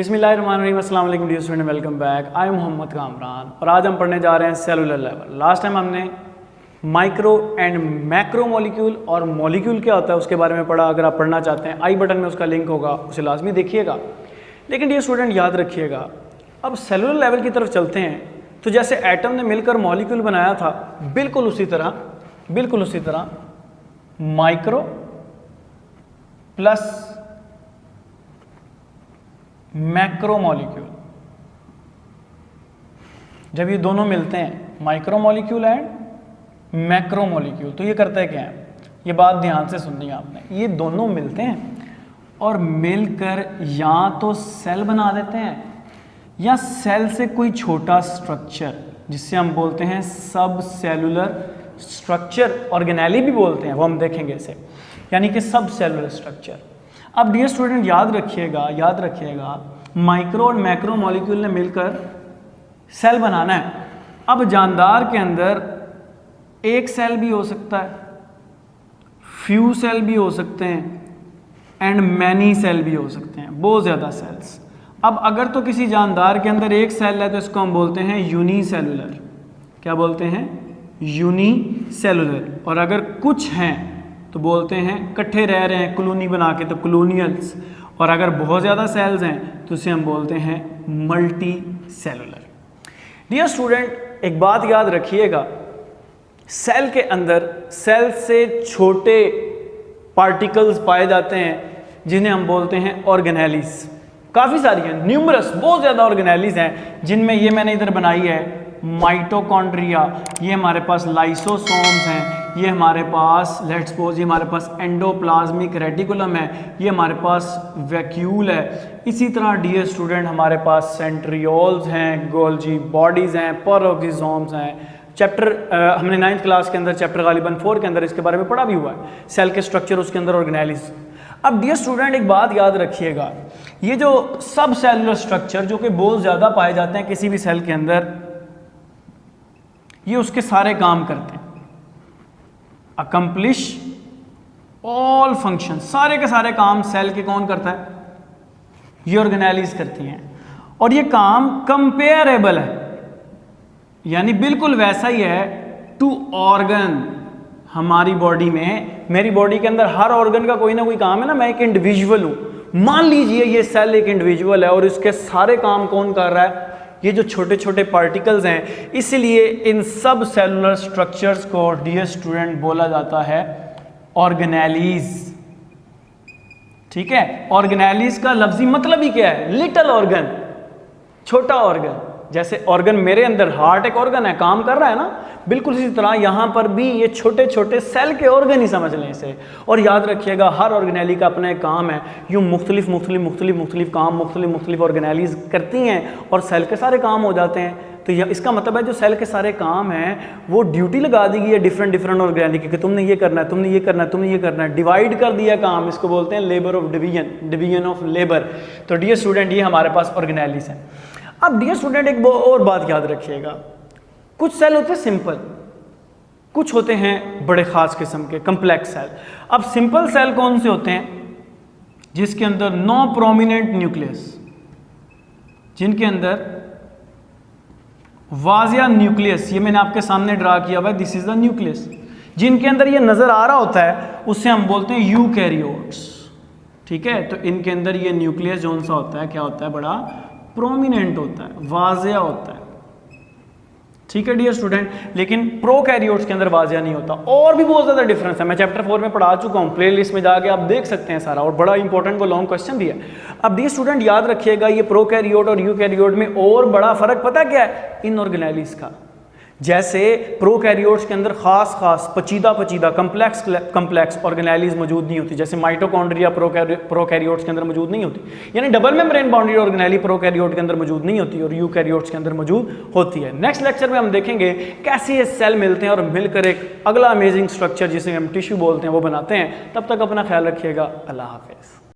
बिस्मिल्लाहिर्रहमानिर्रहीम, अस्सलाम वालेकुम dear student, welcome back. I am Mohammad Kamran और आज हम पढ़ने जा रहे हैं सेलुलर लेवल। लास्ट टाइम हमने माइक्रो एंड मैक्रो मॉलिक्यूल और मॉलिक्यूल क्या होता है उसके बारे में पढ़ा। अगर आप पढ़ना चाहते हैं आई बटन में उसका लिंक होगा, उसे लाजमी देखिएगा। लेकिन डियर स्टूडेंट याद रखिएगा, अब सेलुलर लेवल की तरफ चलते हैं तो जैसे एटम ने मिलकर मॉलिक्यूल बनाया था, बिल्कुल उसी तरह माइक्रो प्लस मैक्रो मॉलिक्यूल, जब ये दोनों मिलते हैं micro molecule and macro molecule, तो ये करता है क्या है, ये बात ध्यान से सुननी है आपने। ये दोनों मिलते हैं और मिलकर या तो सेल बना देते हैं या सेल से कोई छोटा स्ट्रक्चर जिससे हम बोलते हैं सब सेलुलर स्ट्रक्चर, ऑर्गेनेली भी बोलते हैं, वो हम देखेंगे इसे, यानी कि सब सेलुलर स्ट्रक्चर। अब डियर स्टूडेंट याद रखिएगा माइक्रो और मैक्रो मॉलिक्यूल ने मिलकर सेल बनाना है। अब जानदार के अंदर एक सेल भी हो सकता है, फ्यू सेल भी हो सकते हैं एंड मैनी सेल भी हो सकते हैं, बहुत ज़्यादा सेल्स। अब अगर तो किसी जानदार के अंदर एक सेल है तो इसको हम बोलते हैं यूनिसेलुलर। क्या बोलते हैं? यूनिसेलुलर। और अगर कुछ हैं तो बोलते हैं इकट्ठे रह रहे हैं कॉलोनी बना के, तो कॉलोनियल्स। और अगर बहुत ज़्यादा सेल्स हैं तो उसे हम बोलते हैं मल्टी सेलुलर। डियर स्टूडेंट एक बात याद रखिएगा, सेल के अंदर सेल से छोटे पार्टिकल्स पाए जाते हैं जिन्हें हम बोलते हैं ऑर्गेनेलीज। काफ़ी सारी हैं, न्यूमरस, बहुत ज़्यादा ऑर्गेनेलीज हैं, जिनमें ये मैंने इधर बनाई है माइटोकॉन्ड्रिया, ये हमारे पास लाइसोसोम्स हैं, ये हमारे पास लेट्स सपोज ये हमारे पास एंडोप्लाज्मिक रेटिकुलम है, ये हमारे पास वैक्यूल है। इसी तरह डियर स्टूडेंट हमारे पास सेंट्रियोल्स हैं, गोल्जी बॉडीज़ हैं, पेरोक्सिसोम्स हैं। चैप्टर हमने 9th क्लास के अंदर चैप्टर गालिबन 4 के अंदर इसके बारे में पढ़ा भी हुआ है, सेल के स्ट्रक्चर, उसके अंदर ऑर्गेनेलीज। अब डियर स्टूडेंट एक बात याद रखिएगा, ये जो सब सेलुलर स्ट्रक्चर जो कि बहुत ज़्यादा पाए जाते हैं किसी भी सेल के अंदर, ये उसके सारे काम करते हैं, अकम्प्लिश ऑल फंक्शन, सारे के सारे काम सेल के कौन करता है? ये ऑर्गेनेलीज करती हैं। और ये काम कंपेरेबल है, यानी बिल्कुल वैसा ही है टू ऑर्गन। हमारी बॉडी में, मेरी बॉडी के अंदर हर ऑर्गन का कोई ना कोई काम है ना, मैं एक इंडिविजुअल हूं। मान लीजिए ये सेल एक इंडिविजुअल है और इसके सारे काम कौन कर रहा है? ये जो छोटे छोटे पार्टिकल्स हैं। इसलिए इन सब सेलुलर स्ट्रक्चर्स को डियर स्टूडेंट बोला जाता है ऑर्गेनेलीज। ठीक है, ऑर्गेनेलीज का लफ्जी मतलब ही क्या है? लिटिल ऑर्गन, छोटा ऑर्गन। जैसे ऑर्गन मेरे अंदर हार्ट एक ऑर्गन है, काम कर रहा है ना, बिल्कुल इसी तरह यहाँ पर भी ये छोटे छोटे सेल के ऑर्गन ही समझ लें इसे। और याद रखिएगा हर ऑर्गेनेली का अपना एक काम है, यूँ मुख्तलिफ काम मुख्तलिफ ऑर्गेनेलीज करती हैं और सेल के सारे काम हो जाते हैं। तो यह इसका मतलब है जो सेल के सारे काम हैं वो ड्यूटी लगा दी गई है डिफरेंट ऑर्गेनेली की, तुमने ये करना है, तुमने ये करना है, डिवाइड कर दिया काम। इसको बोलते हैं labour of division of labour. तो डियर स्टूडेंट ये हमारे पास ऑर्गेनेलीज हैं। अब डियर स्टूडेंट एक और बात याद रखिएगा, कुछ सेल होते हैं सिंपल, कुछ होते हैं बड़े खास किस्म के कम्प्लेक्स सेल। अब सिंपल सेल कौन से होते हैं? जिसके अंदर नो प्रोमिनेंट न्यूक्लियस, जिनके अंदर वाजिया न्यूक्लियस, ये मैंने आपके सामने ड्रा किया हुआ है, दिस इज द न्यूक्लियस, जिनके अंदर ये नजर आ रहा होता है, उससे हम बोलते हैं यूकैरियोट्स। ठीक है, तो इनके अंदर ये न्यूक्लियस जौन सा होता है, क्या होता है? बड़ा प्रोमिनेंट होता है, वाजिया होता है। ठीक है डियर स्टूडेंट, लेकिन प्रोकैरियोट्स के अंदर वाजिया नहीं होता। और भी बहुत ज़्यादा डिफरेंस है, मैं चैप्टर 4 में पढ़ा चुका हूँ, प्लेलिस्ट में जाके आप देख सकते हैं सारा, और बड़ा इंपॉर्टेंट वो लॉन्ग क्वेश्चन भी है। अब डियर स्टूडेंट याद रखिएगा ये प्रोकैरियोट और यूकैरियोट में और बड़ा फर्क पता क्या है? इन ऑर्गेनेलीज का। जैसे प्रोकैरियोट्स के अंदर खास पचीदा कम्प्लेक्स ऑर्गेनेलीज मौजूद नहीं होती, जैसे माइटोकॉन्ड्रिया प्रोकैरियोट्स के अंदर मौजूद नहीं होती, यानी double membrane bounded organelle prokaryote के अंदर मौजूद नहीं होती और यूकैरियोट्स के अंदर मौजूद होती है। नेक्स्ट लेक्चर में हम देखेंगे कैसे ये सेल मिलते हैं और मिलकर एक अगला अमेजिंग स्ट्रक्चर जिसे हम टिश्यू बोलते हैं वो बनाते हैं। तब तक अपना ख्याल रखिएगा। अल्लाह हाफिज़।